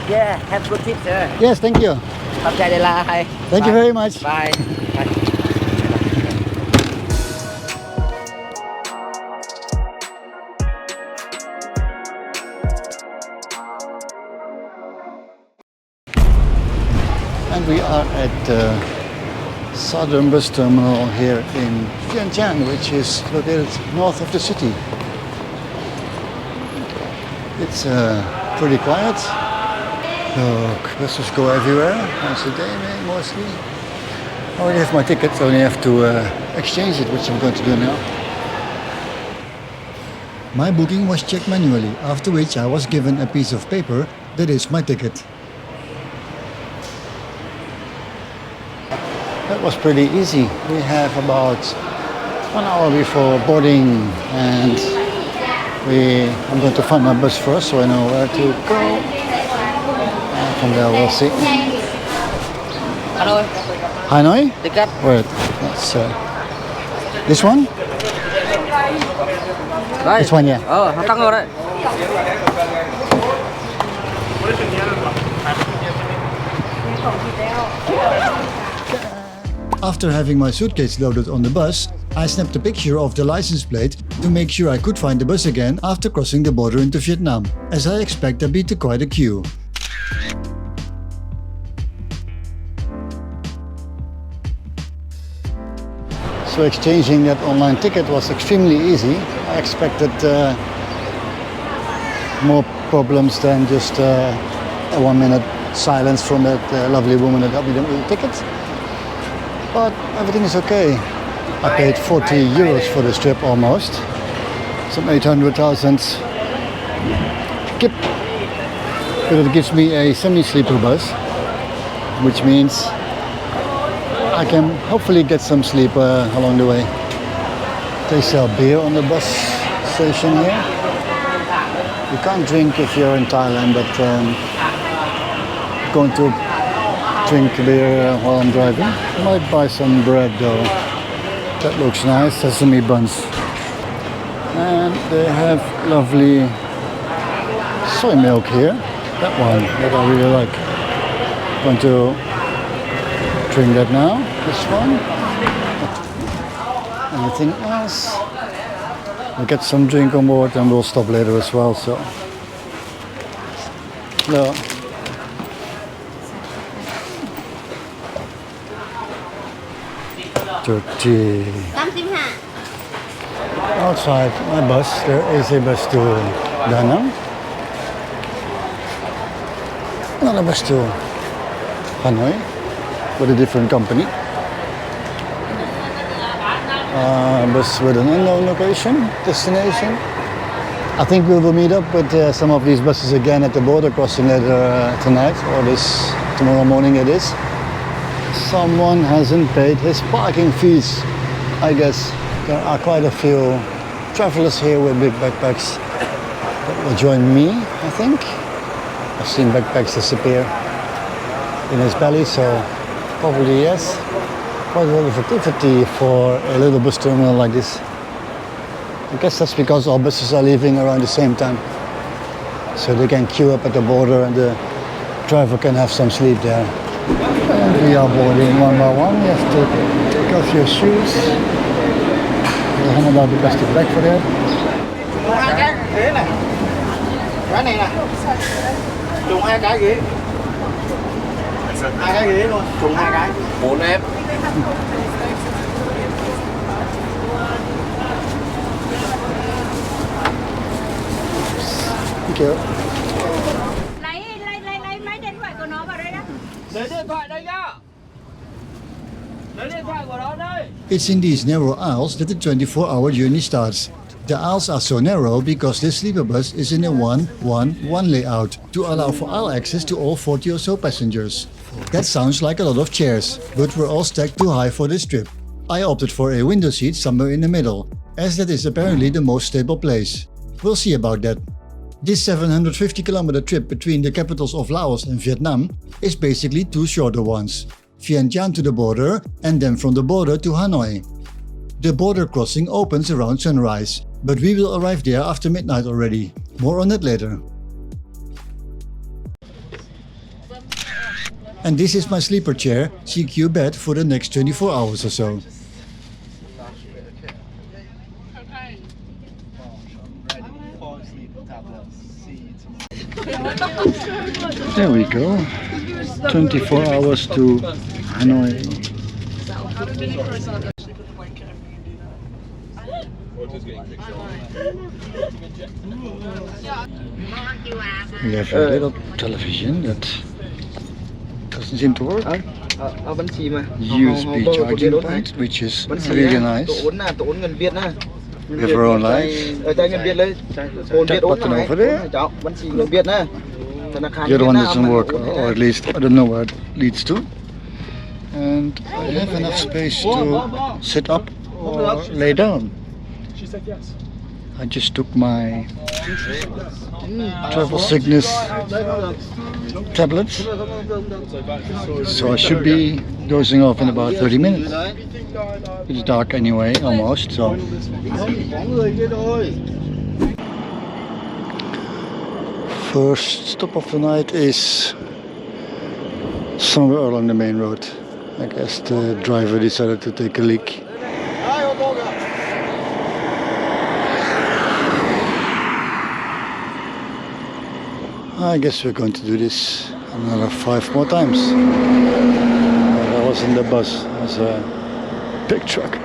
Yeah, have good trip, sir. Yes, thank you. ขอบใจเดลาใคร Thank you very much. Bye. Bye. And we are at the southern bus terminal here in Vientiane, which is located north of the city. It's pretty quiet. Look, buses go everywhere once a day, mostly. I already have my ticket, so I only have to exchange it, which I'm going to do now. My booking was checked manually, after which I was given a piece of paper that is my ticket. That was pretty easy. We have about 1 hour before boarding, and I'm going to find my bus first so I know where to go. And from there we'll see. Hanoi. Hanoi? Ticket. Wait, that's this one? Đây. This one, yeah. Nó tăng rồi đấy. After having my suitcase loaded on the bus, I snapped a picture of the license plate to make sure I could find the bus again after crossing the border into Vietnam, as I expect there'll be quite a queue. So exchanging that online ticket was extremely easy. I expected more problems than just a 1 minute silence from that lovely woman that helped me with the ticket. But everything is okay. I paid 40 euros for this trip almost. Some 800,000 kip. But it gives me a semi-sleeper bus, which means I can hopefully get some sleep along the way. They sell beer on the bus station here. You can't drink if you're in Thailand, but going to drink beer while I'm driving. Might buy some bread though. That looks nice, sesame buns. And they have lovely soy milk here. That one that I really like. Going to drink that now. This one. Anything else? We'll get some drink on board and we'll stop later as well. So, no. Outside my bus, there is a bus to Da Nang, another bus to Hanoi with a different company. Bus with an unknown location, destination. I think we will meet up with some of these buses again at the border crossing later tonight, or tomorrow morning it is. Someone hasn't paid his parking fees. I guess there are quite a few travelers here with big backpacks that will join me, I think. I've seen backpacks disappear in his belly, so probably yes. Quite a lot of activity for a little bus terminal like this. I guess that's because all buses are leaving around the same time. So they can queue up at the border and the driver can have some sleep there. And we are boarding one by one. You have to take off your shoes. We'll hand out the plastic bag for that. Cái này nè. Trùng 2 cái ghế. 2 cái ghế luôn, trùng 2 cái. 4 em. Thank you. Lấy máy điện thoại của nó vào đây đó. Lấy điện thoại đây nhá. Lấy điện thoại của nó đây. It's in these narrow aisles that the 24-hour journey starts. The aisles are so narrow because this sleeper bus is in a 1-1-1 layout to allow for aisle access to all 40 or so passengers. That sounds like a lot of chairs, but we're all stacked too high for this trip. I opted for a window seat somewhere in the middle, as that is apparently the most stable place. We'll see about that. This 750-kilometer trip between the capitals of Laos and Vietnam is basically 2 shorter ones. Vientiane to the border and then from the border to Hanoi. The border crossing opens around sunrise, but we will arrive there after midnight already. More on that later. And this is my sleeper chair, CQ bed for the next 24 hours or so. There we go. 24 hours to Hanoi. We have a little television that doesn't seem to work. USB charging point, which is really nice. We have our own light. That button over there. The other one doesn't work, or at least I don't know where it leads to. And I have enough space to sit up or lay down. She said yes. I just took my travel sickness tablet, so I should be dozing off in about 30 minutes. It's dark anyway, almost, so. First stop of the night is somewhere along the main road. I guess the driver decided to take a leak. I guess we're going to do this another 5 more times. I was in the bus as a big truck.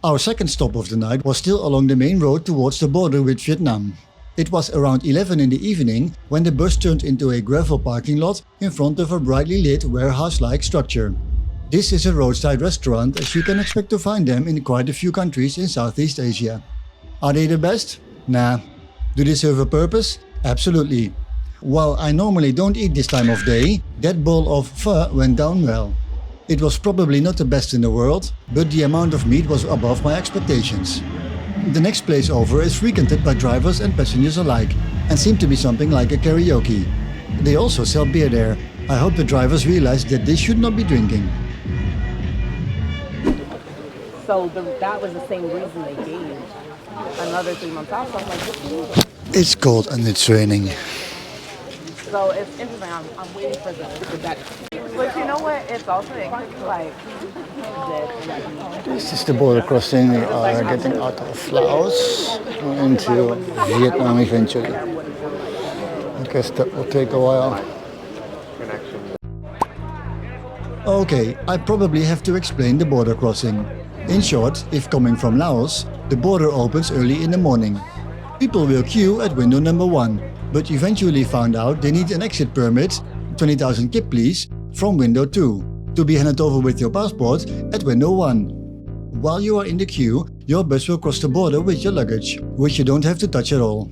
Our second stop of the night was still along the main road towards the border with Vietnam. It was around 11 in the evening when the bus turned into a gravel parking lot in front of a brightly lit warehouse-like structure. This is a roadside restaurant, as you can expect to find them in quite a few countries in Southeast Asia. Are they the best? Nah. Do they serve a purpose? Absolutely. While I normally don't eat this time of day, that bowl of pho went down well. It was probably not the best in the world, but the amount of meat was above my expectations. The next place over is frequented by drivers and passengers alike, and seemed to be something like a karaoke. They also sell beer there. I hope the drivers realize that they should not be drinking. So that was the same reason they gave another 3 months off. So I'm like, what do you? It's cold and it's raining. So it's interesting. I'm waiting for the better. But you know what? It's also like This is the border crossing. We are getting out of Laos into Vietnam eventually. I guess that will take a while. Okay, I probably have to explain the border crossing. In short, if coming from Laos, the border opens early in the morning. People will queue at window number 1, but eventually found out they need an exit permit, 20,000 kip please, from window 2, to be handed over with your passport at window 1. While you are in the queue, your bus will cross the border with your luggage, which you don't have to touch at all.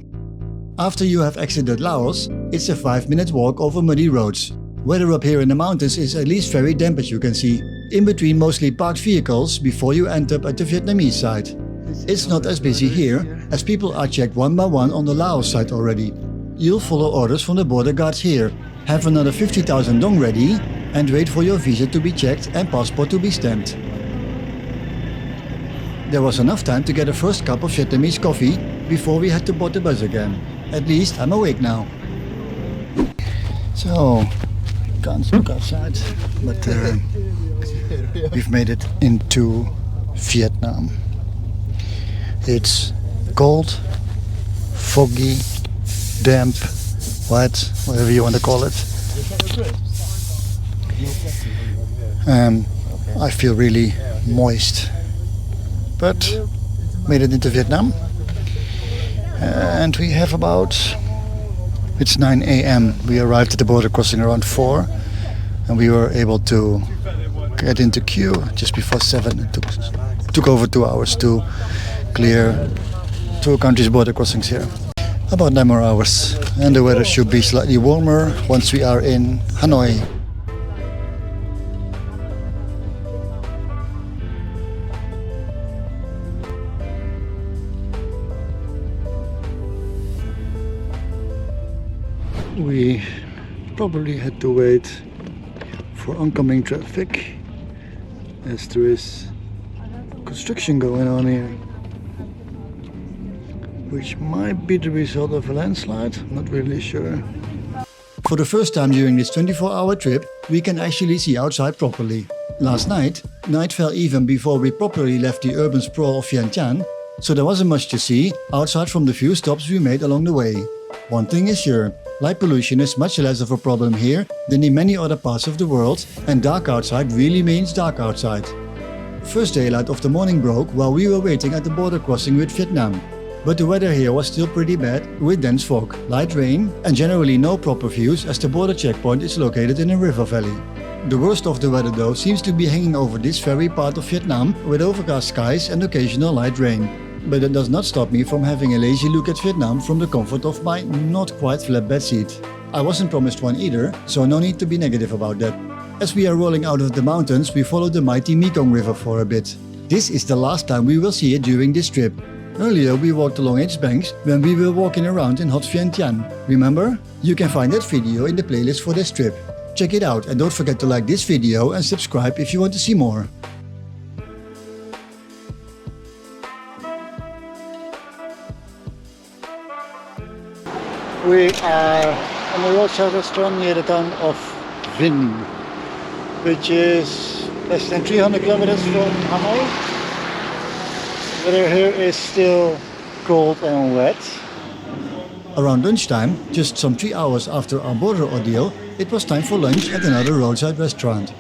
After you have exited Laos, it's a 5-minute walk over muddy roads. Weather up here in the mountains is at least very damp, as you can see, in between mostly parked vehicles before you end up at the Vietnamese side. It's not as busy here, as people are checked one by one on the Laos side already. You'll follow orders from the border guards here, have another 50,000 dong ready, and wait for your visa to be checked and passport to be stamped. There was enough time to get a first cup of Vietnamese coffee before we had to board the bus again. At least I'm awake now. So, can't look outside, but we've made it into Vietnam. It's cold, foggy, damp, wet, whatever you want to call it. I feel really moist, but made it into Vietnam. And we have it's 9 a.m. We arrived at the border crossing around 4, and we were able to get into queue just before 7. It took over 2 hours to clear 2 countries' border crossings here. About 9 more hours, and the weather should be slightly warmer once we are in Hanoi. We probably had to wait for oncoming traffic, as there is construction going on here, which might be the result of a landslide, not really sure. For the first time during this 24-hour trip, we can actually see outside properly. Last night fell even before we properly left the urban sprawl of Vientiane, so there wasn't much to see outside from the few stops we made along the way. One thing is sure, light pollution is much less of a problem here than in many other parts of the world, and dark outside really means dark outside. First daylight of the morning broke while we were waiting at the border crossing with Vietnam. But the weather here was still pretty bad, with dense fog, light rain and generally no proper views as the border checkpoint is located in a river valley. The worst of the weather though seems to be hanging over this very part of Vietnam with overcast skies and occasional light rain. But it does not stop me from having a lazy look at Vietnam from the comfort of my not quite flatbed seat. I wasn't promised one either, so no need to be negative about that. As we are rolling out of the mountains, we follow the mighty Mekong River for a bit. This is the last time we will see it during this trip. Earlier we walked along its banks when we were walking around in hot Vientiane. Remember? You can find that video in the playlist for this trip. Check it out and don't forget to like this video and subscribe if you want to see more. We are in a roadside restaurant near the town of Vinh, which is less than 300 kilometers from Hanoi. Weather here is still cold and wet. Around lunchtime, just some 3 hours after our border ordeal, it was time for lunch at another roadside restaurant.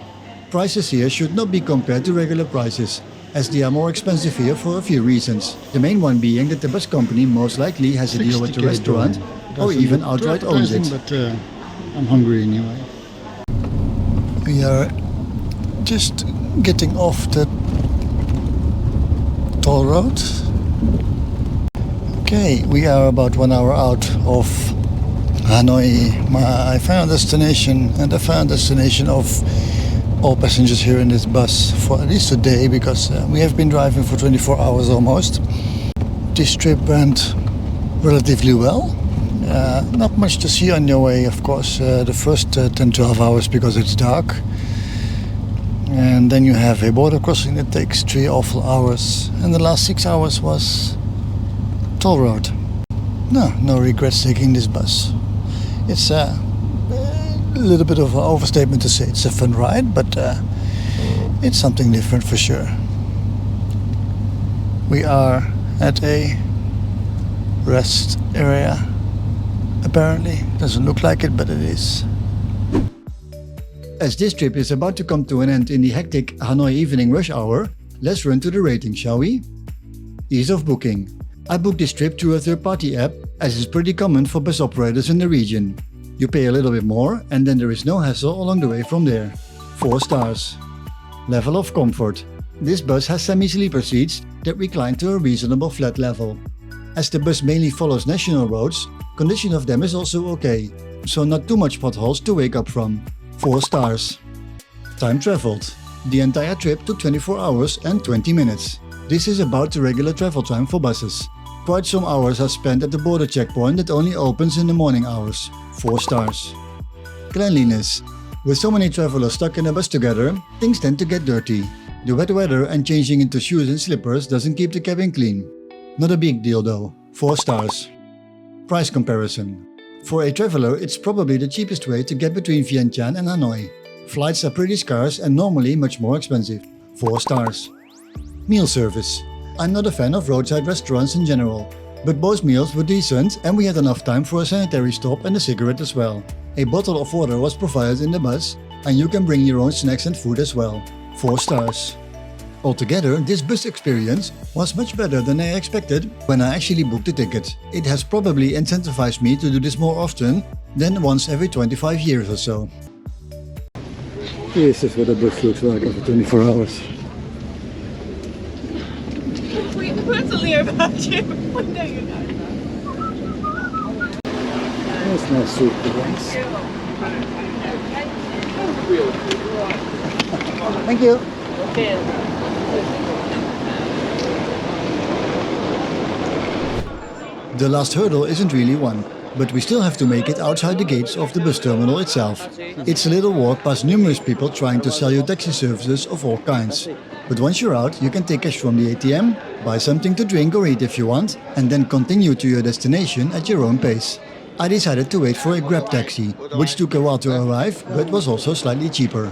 Prices here should not be compared to regular prices, as they are more expensive here for a few reasons. The main one being that the bus company most likely has a deal with the restaurant, or even outright owns it. But I'm hungry anyway. We are just getting off the toll road. Okay, we are about 1 hour out of Hanoi, my final destination, and the final destination of all passengers here in this bus for at least a day, because we have been driving for 24 hours almost. This trip went relatively well. Not much to see on your way, of course, the first 10-12 hours because it's dark. And then you have a border crossing that takes 3 awful hours. And the last 6 hours was toll road. No regrets taking this bus. It's a little bit of an overstatement to say it's a fun ride, but it's something different for sure. We are at a rest area. Apparently, doesn't look like it, but it is. As this trip is about to come to an end in the hectic Hanoi evening rush hour, let's run to the rating, shall we? Ease of booking. I booked this trip through a third-party app, as is pretty common for bus operators in the region. You pay a little bit more, and then there is no hassle along the way from there. 4 stars. Level of comfort. This bus has semi-sleeper seats that recline to a reasonable flat level. As the bus mainly follows national roads, condition of them is also okay, so not too much potholes to wake up from. 4 stars. Time traveled. The entire trip took 24 hours and 20 minutes. This is about the regular travel time for buses. Quite some hours are spent at the border checkpoint that only opens in the morning hours. 4 stars. Cleanliness. With so many travelers stuck in a bus together, things tend to get dirty. The wet weather and changing into shoes and slippers doesn't keep the cabin clean. Not a big deal though. 4 stars. Price comparison. For a traveler, it's probably the cheapest way to get between Vientiane and Hanoi. Flights are pretty scarce and normally much more expensive. 4 stars. Meal service. I'm not a fan of roadside restaurants in general, but both meals were decent and we had enough time for a sanitary stop and a cigarette as well. A bottle of water was provided in the bus, and you can bring your own snacks and food as well. 4 stars. Altogether, this bus experience was much better than I expected when I actually booked the ticket. It has probably incentivized me to do this more often than once every 25 years or so. This is what a bus looks like after 24 hours. What's a Leo about you? We know you know. That's nice soup for once. Thank you. The last hurdle isn't really one, but we still have to make it outside the gates of the bus terminal itself. It's a little walk past numerous people trying to sell you taxi services of all kinds. But once you're out, you can take cash from the ATM, buy something to drink or eat if you want, and then continue to your destination at your own pace. I decided to wait for a Grab taxi, which took a while to arrive, but was also slightly cheaper.